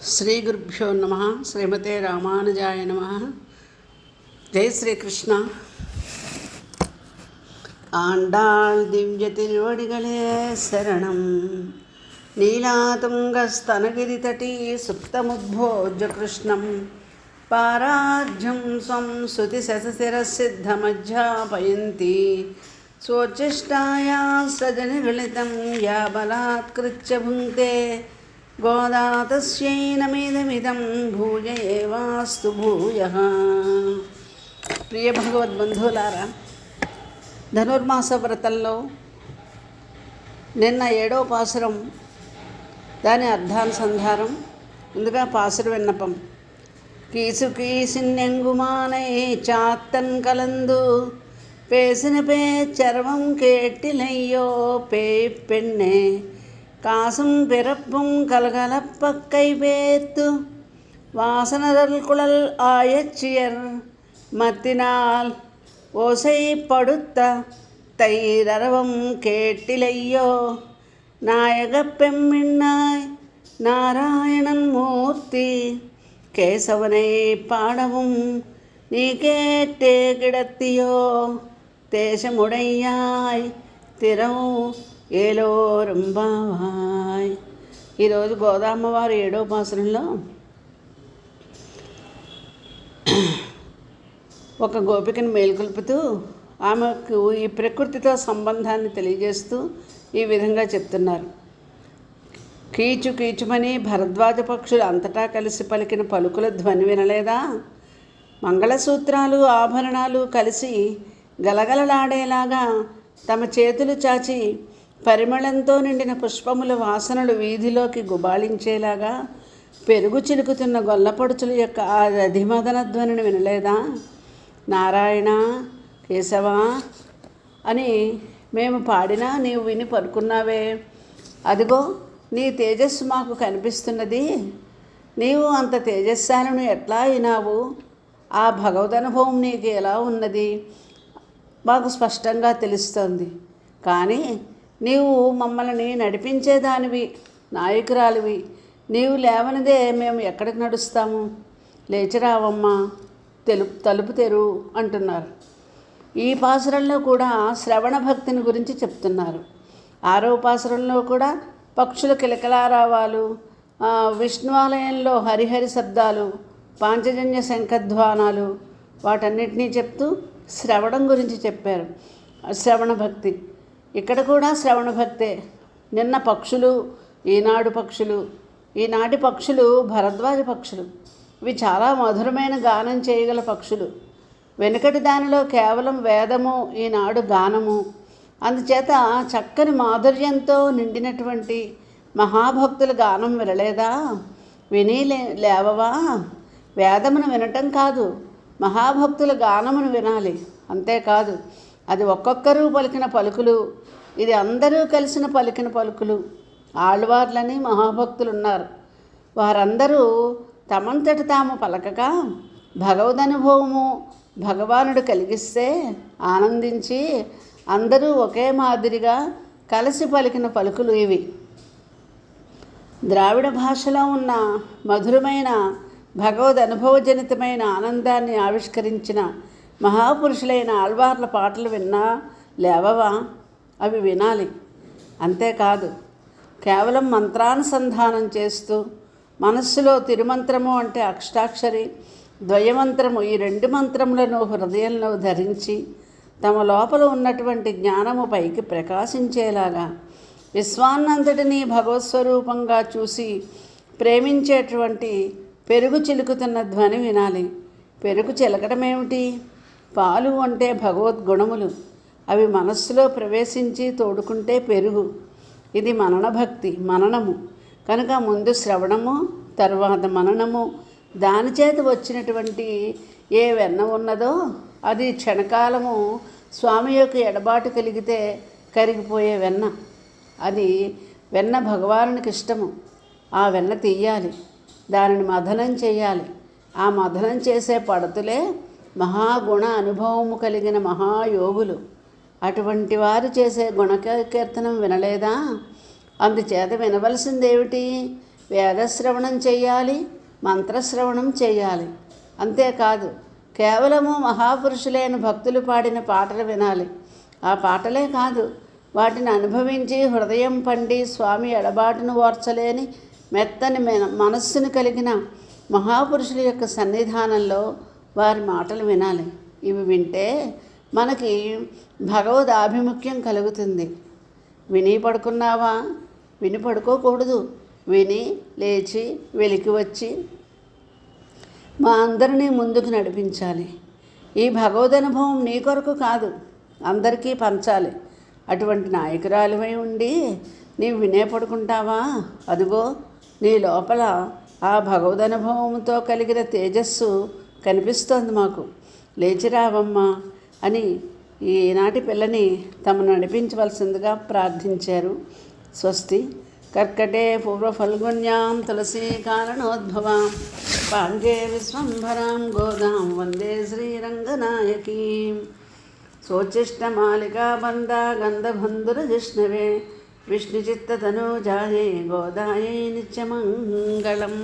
శ్రీ గురుభ్యో నమ. శ్రీమతే రామానుజాయ నమ. జై శ్రీకృష్ణ. ఆండాళ్ దివ్య తిరువడిగలే శరణం. నీలాతుంగస్తనగిరితటీ సుప్తముద్భోజ్య కృష్ణం పారాజ్యం స్వం శృతిశతశిరసిద్ధమధ్యాపయంతి స్వోచ్ఛిష్టాయా సజనిగళితం యా బలాత్కృత్య భుంక్తే గోదా తస్యై నమిదమిదం భూయ ఏవాస్తు భూయః. ప్రియ భగవద్బంధువులారా, ధనుర్మాస వ్రతంలో నిన్న 7వ పాసురం, దాని అర్థానుసంధానం. ముందుగా పాసుర విన్నపం. కీసుకీసిన్యంగుమానై చాత్తన్ కలందు పేసిన పేచ్చర్వం కేట్టిలయ్యో పే పెண்ணే காசும் பிறப்பும் கலகலப்பக்கை பேத்து வாசனதல் குழல் ஆயச்சியர் மத்தினால் ஓசைப்படுத்த தைரரவம் கேட்டிலையோ நாயகப் பெம்மின்னாய் நாராயணன் மூர்த்தி கேசவனை பாடவும் நீ கேட்டே கிடத்தியோ தேசமுடையாய் తిరవు ఏలో రంబావాయ్. ఈరోజు గోదామ్మవారు 7వ పాసురంలో ఒక గోపికను మేల్కొల్పుతూ ఆమెకు ఈ ప్రకృతితో సంబంధాన్ని తెలియజేస్తూ ఈ విధంగా చెప్తున్నారు. కీచు కీచుమని భరద్వాజ పక్షులు అంతటా కలిసి పలికిన పలుకుల ధ్వని వినలేదా? మంగళసూత్రాలు ఆభరణాలు కలిసి గలగలలాడేలాగా తమ చేతులు చాచి పరిమళంతో నిండిన పుష్పముల వాసనలు వీధిలోకి గుబాళించేలాగా పెరుగు చిలుకుతున్న గొల్లపడుచుల యొక్క ఆ అధిమదన ధ్వనిని వినలేదా? నారాయణ, కేశవ అని మేము పాడినా నీవు విని పలుకున్నావే. అదిగో నీ తేజస్సు మాకు కనిపిస్తున్నది. నీవు అంత తేజస్సాలను ఎట్లా అయినావు? ఆ భగవదనుభవం నీకు ఎలా ఉన్నది మాకు స్పష్టంగా తెలుస్తోంది. కానీ నీవు మమ్మల్ని నడిపించేదానివి, నాయకురాలివి. నీవు లేవనిదే మేము ఎక్కడికి నడుస్తాము? లేచిరావమ్మా, తలుపు తెరు అంటున్నారు. ఈ పాసురంలో కూడా శ్రవణ భక్తిని గురించి చెప్తున్నారు. 6వ పాసురంలో కూడా పక్షుల కిలకలారావాలు, విష్ణువాలయంలో హరిహరి శబ్దాలు, పాంచజన్య శంఖధ్వానాలు, వాటన్నిటినీ చెప్తూ శ్రవణం గురించి చెప్పారు. శ్రవణ భక్తి ఇక్కడ కూడా శ్రవణ భక్తే. నిన్న పక్షులు, ఈనాటి పక్షులు భరద్వాజ పక్షులు. ఇవి చాలా మధురమైన గానం చేయగల పక్షులు. వెనుకటి దానిలో కేవలం వేదము, ఈనాడు గానము. అందుచేత చక్కని మాధుర్యంతో నిండినటువంటి మహాభక్తుల గానం వినలేదా? విని లేవవా? వేదమును వినటం కాదు, మహాభక్తుల గానమును వినాలి. అంతేకాదు, అది ఒక్కొక్కరు పలికిన పలుకులు, ఇది అందరూ కలిసిన పలికిన పలుకులు. ఆళ్వార్లని మహాభక్తులు ఉన్నారు. వారందరూ తమంతట తాము పలకక భగవదనుభవము భగవానుడు కలిగిస్తే ఆనందించి అందరూ ఒకే మాదిరిగా కలిసి పలికిన పలుకులు ఇవి. ద్రావిడ భాషలో ఉన్న మధురమైన భగవదనుభవజనితమైన ఆనందాన్ని ఆవిష్కరించిన మహాపురుషులైన ఆళ్వార్ల పాటలు విన్నా లేవవా? అవి వినాలి. అంతేకాదు, కేవలం మంత్రానుసంధానం చేస్తూ మనస్సులో తిరుమంత్రము అంటే అష్టాక్షరి, ద్వయమంత్రము, ఈ 2 మంత్రములను హృదయంలో ధరించి తమ లోపల ఉన్నటువంటి జ్ఞానము పైకి ప్రకాశించేలాగా విశ్వాన్నంతటినీ భగవత్స్వరూపంగా చూసి ప్రేమించేటువంటి పెరుగు చిలుకుతున్న ధ్వని వినాలి. పెరుగు చిలకడమేమిటి? పాలు అంటే భగవద్గుణములు. అవి మనస్సులో ప్రవేశించి తోడుకుంటే పెరుగు. ఇది మననభక్తి, మననము. కనుక ముందు శ్రవణము, తర్వాత మననము. దానిచేత వచ్చినటువంటి ఏ వెన్న ఉన్నదో అది క్షణకాలము స్వామి యొక్క ఎడబాటు కలిగితే కరిగిపోయే వెన్న. అది వెన్న భగవానునికి ఇష్టము. ఆ వెన్న తీయాలి, దానిని మథనం చేయాలి. ఆ మథనం చేసే పడతులే మహాగుణ అనుభవము కలిగిన మహాయోగులు. అటువంటి వారు చేసే గుణకీర్తనం వినలేదా? అందుచేత వినవలసిందేమిటి? వేదశ్రవణం చేయాలి, మంత్రశ్రవణం చేయాలి. అంతేకాదు కేవలము మహాపురుషులైన భక్తులు పాడిన పాటలు వినాలి. ఆ పాటలే కాదు, వాటిని అనుభవించి హృదయం పండి స్వామి ఎడబాటును ఓర్చలేని మెత్తని మనస్సును కలిగిన మహాపురుషుల యొక్క సన్నిధానంలో వారి మాటలు వినాలి. ఇవి వింటే మనకి భగవద్ ఆభిముఖ్యం కలుగుతుంది. విని పడుకున్నావా? విని పడుకోకూడదు. విని లేచి వెలికి వచ్చి మా అందరినీ ముందుకు నడిపించాలి. ఈ భగవద్ అనుభవం నీ కొరకు కాదు, అందరికీ పంచాలి. అటువంటి నాయకురాలివై ఉండి నీవు వినే పడుకుంటావా? అదిగో నీ లోపల ఆ భగవద్ అనుభవంతో కలిగిన తేజస్సు కనిపిస్తోంది మాకు. లేచిరావమ్మా అని ఈనాటి పిల్లని తమను నడిపించవలసిందిగా ప్రార్థించారు. స్వస్తి. కర్కటే పూర్వఫల్గుణ్యాం తులసీ కారణోద్భవాం పాండ్యే విశ్వంభరాం గోదాం వందే శ్రీరంగనాయకీం. శోచిష్టమాలికాబందా గంధబంధురజిష్ణవే విష్ణుచిత్తతనూజాయై గోదాయై నిత్యమంగళం.